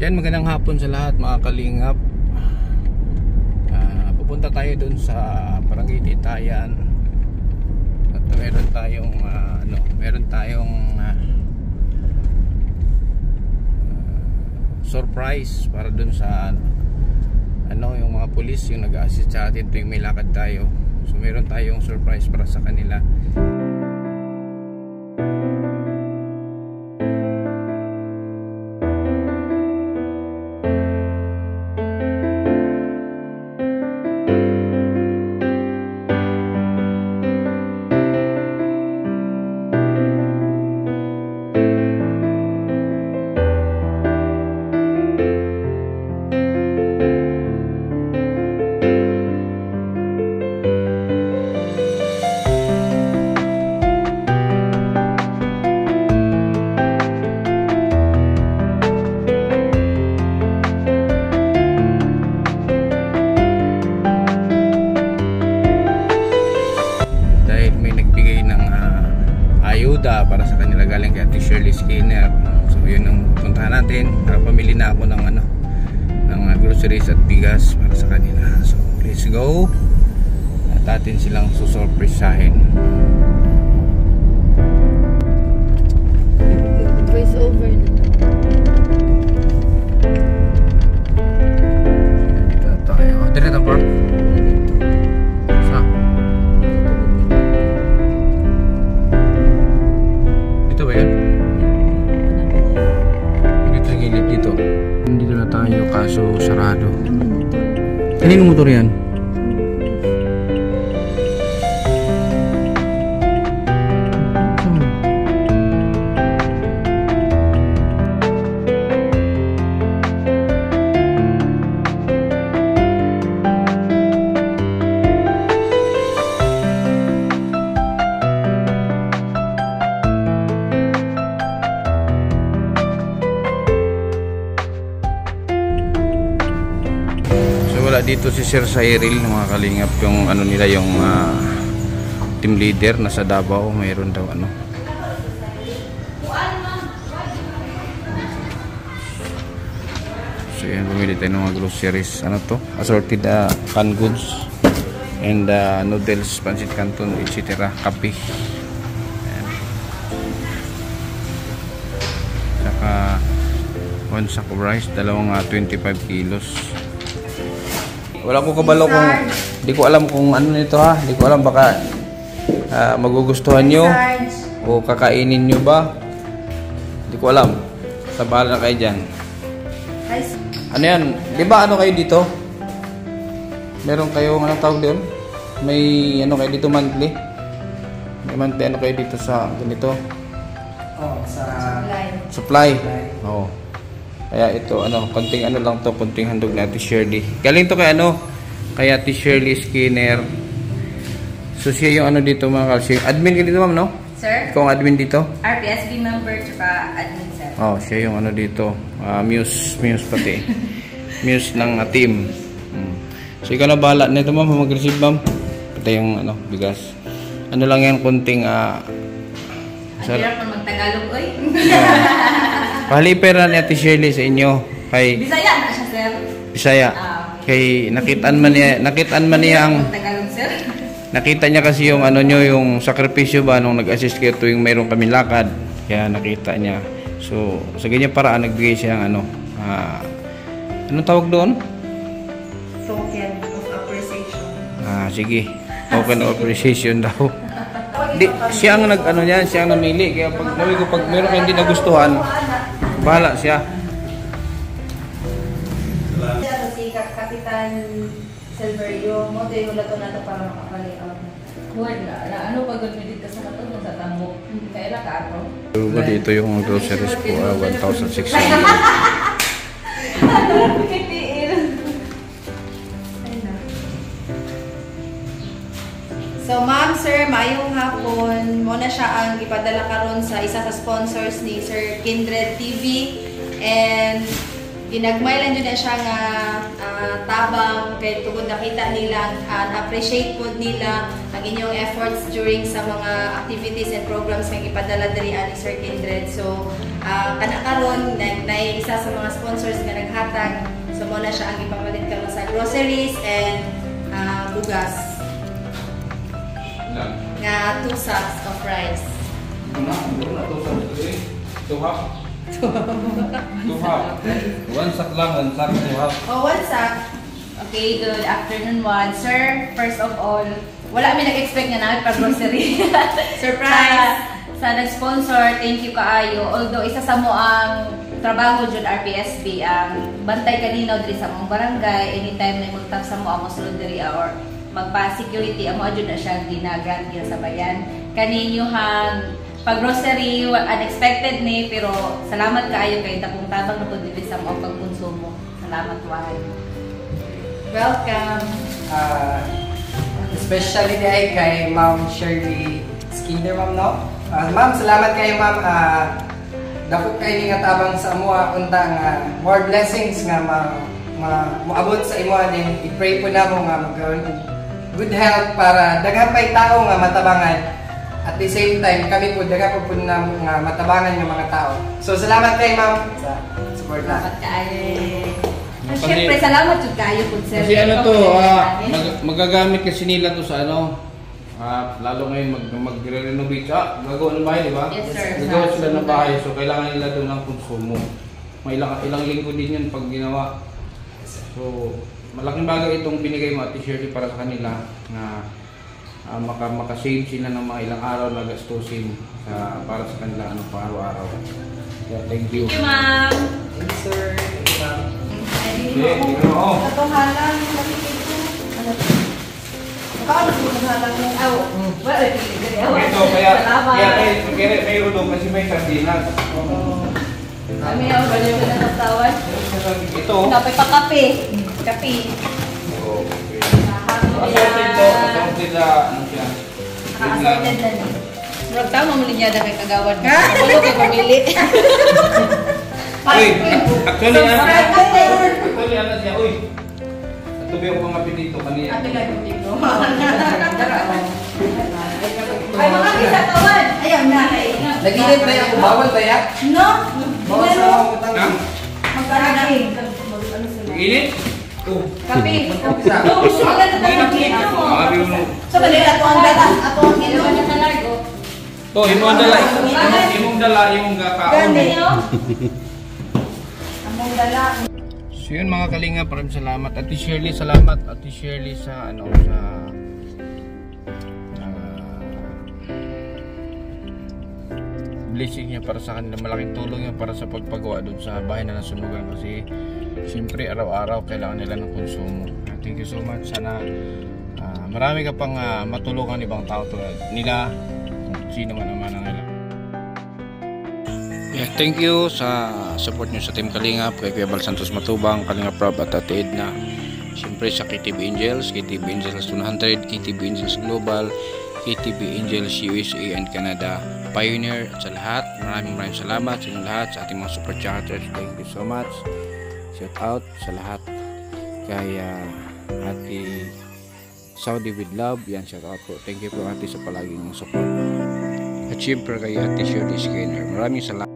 Yan, magandang hapon sa lahat mga kalingap. Pupunta tayo dun sa Barangay Titayan. At meron tayong surprise para dun sa yung mga pulis yung nag-assist sa atin tuwing may lakad tayo. So meron tayong surprise para sa kanila. Para sa kanila galing kay Ate Shirley Skinner. So yun ang puntahan natin. Pamili na ako ng groceries at bigas para sa kanila. So let's go. At atin silang susurpresahin. Voice over na. Dito tayo. Dito na park. Kaso sarado. Kaninong motor yan? Dito si Sir Cyril mga kalingap, yung nila yung team leader nasa Davao, mayroon daw So yan, bumili tayo ng mga groceries, assorted canned goods and noodles, pancit canton, etc. Kape. Ayan. Saka one sack of rice, dalawang 25 kilos. Wala ko kabalo kung di ko alam kung ano nito ha. Di ko alam baka magugustuhan nyo o kakainin nyo ba. Di ko alam. Sa bahala na kayo dyan. Ano yan? Di ba kayo dito? Meron kayo, anong tawag doon? May kayo dito monthly? May monthly kayo dito sa ganito? Sa supply. Oo. Kaya ito, konting lang to, konting handog na Ate Shirley. Galing to kay kay Ate Shirley Skinner. So siya yung dito mga kalsing. Admin ka dito ma'am, no? Sir? Ikaw ang admin dito? RPSB member tsaka admin, sir. Oh, siya yung dito. Muse pati. Muse ng team. So ikaw na bahala nito ma'am, mag-receive ma'am. Pati yung bigas. Lang yan, konting hirap na mag-Tagalog, oy. Pahaliper ni Ate Shirley sa inyo. Kay Bisaya na siya, sir. Bisaya. Kay nakitaan man niya ang Tagalog, sir. Nakita niya kasi yung yung sakripisyo ba nung nag-assist kayo tuwing mayroong kami lakad. Kaya nakita niya. So sa ganyan paraan nagbigay siya ng anong tawag doon? Token of appreciation. Sige. Token of appreciation daw. Siya ang siya ang namili. Kaya pag meron kayong hindi nagustuhan, bahala siya. Si Kapitan Silverio, mo tayo lato na ito para makapalayout na. Huwag na. Pag gamitin ka sa katong sa tambo? Kailan ka ako? Dito yung groceries po, 1,600. So ma'am, sir, maayong hapon. Muna siya ang ipadala karon sa isa sa sponsors ni Sir Kindred TV. And ginagmay lang yun na siya nga tabang kay tugod nakita nila at appreciate po nila ang inyong efforts during sa mga activities and programs nga ipadala diri ani Sir Kindred. So kana karon na isa sa mga sponsors nga naghatag, so mo na siya ang ipapalit karon sa groceries and bugas nga 2 sacks of rice. One sack lang, one sack, 2 half. Oh, one sack. Okay, good afternoon, one. Sir, first of all, wala kami nag-expect nga namin pag-grocery. Surprise! Sa nag-sponsor, thank you kaayo. Although, isa sa mo ang trabaho dyan RPSB, ang bantay kanino diri sa mong barangay, anytime na magtap sa mo ang masulod diri or magpa-security, ang mo adyo na siya ginagan sa bayan. Kaninyuhang pag-grocery, unexpected ni, pero salamat kaayo kay tapong tabang na po dili sa mo pagkonsumo. Salamat, Juan. Welcome. Especially dahil kay Ma'am Shirley Skinder, ma'am, no? Ma'am, salamat kayo, ma'am. Dako kayo nga tabang sa amuha, unta nga more blessings nga maabot sa imo din. I-pray po na mo nga magkaroon good health para daghang pay tao nga matabangan. At the same time, kami po daghang po na nga matabangan ng mga tao. So, salamat kayo, ma'am, sa support na. Salamat kayo. Siyempre, salamat yung kayo po, sir. Kasi ano to, magagamit kasi nila to sa ano, lalo ngayon magre-renovate. Gagawa ng bahay, di ba? Yes, sir. Gagawa sila ng bahay, so kailangan nila doon ng konsumo. May ilang linggo din yun pag ginawa. So, malaking bagay itong binigay mo at t-shirt para sa kanila na makasave sila ng mga ilang araw na gastusin para sa kanila ano pa araw-araw. Yeah, thank you. Thank you, ma'am. Thank you, sir. Thank you, ma'am. Katohalan, ito, kaya may ulo kasi may sardinas. Kami ang baliw na natawan. Ito. Dapat pa kape. Kape. Assorted na, ano siya? Assorted na ni. Murag tama mo linya kay kagawad. Walo kay pamili. Uy, actually ano siya, uy. Tubi ako mga pinito kanina. Ate lang yung dito. Ay, mga kisatawan. Ayaw na. Nag-init na ako. Bawal ba yan? No? Bawal sa mga utang. Magkaragin. Init? Kape. Isa. Maganda talaga mo. So, bali, ato ang dala. Ato ang ginawa na talargo. To, imong dala, imong gakaon. Among dala. So yun mga kalinga, maraming salamat. Ate Shirley, salamat. Ate Shirley sa ano, sa blessing niya para sa kanila. Malaking tulong niya para sa pagpagawa doon sa bahay na nasunugan kasi siyempre araw-araw kailangan nila ng konsumo. Thank you so much. Sana marami ka pang matulungan ibang tao tulad nila, kung sino man naman ang nila. Yeah, thank you sa support nyo sa Team Kalingap, kay Kuya Bal Santos Matubang, Kalingap Rob at Ate Edna. Siyempre sa KTB Angels, KTB Angels 200, KTB Angels Global, KTB Angels USA and Canada, Pioneer at sa lahat. Maraming salamat sa inyong lahat, sa ating mga super chatters. Thank you so much. Shout out sa lahat. Kay Ate Saudi with Love, yan, shout out po. Thank you po Ate sa palaging support. At siyempre kay Ate Shirley Skinner. Maraming salamat.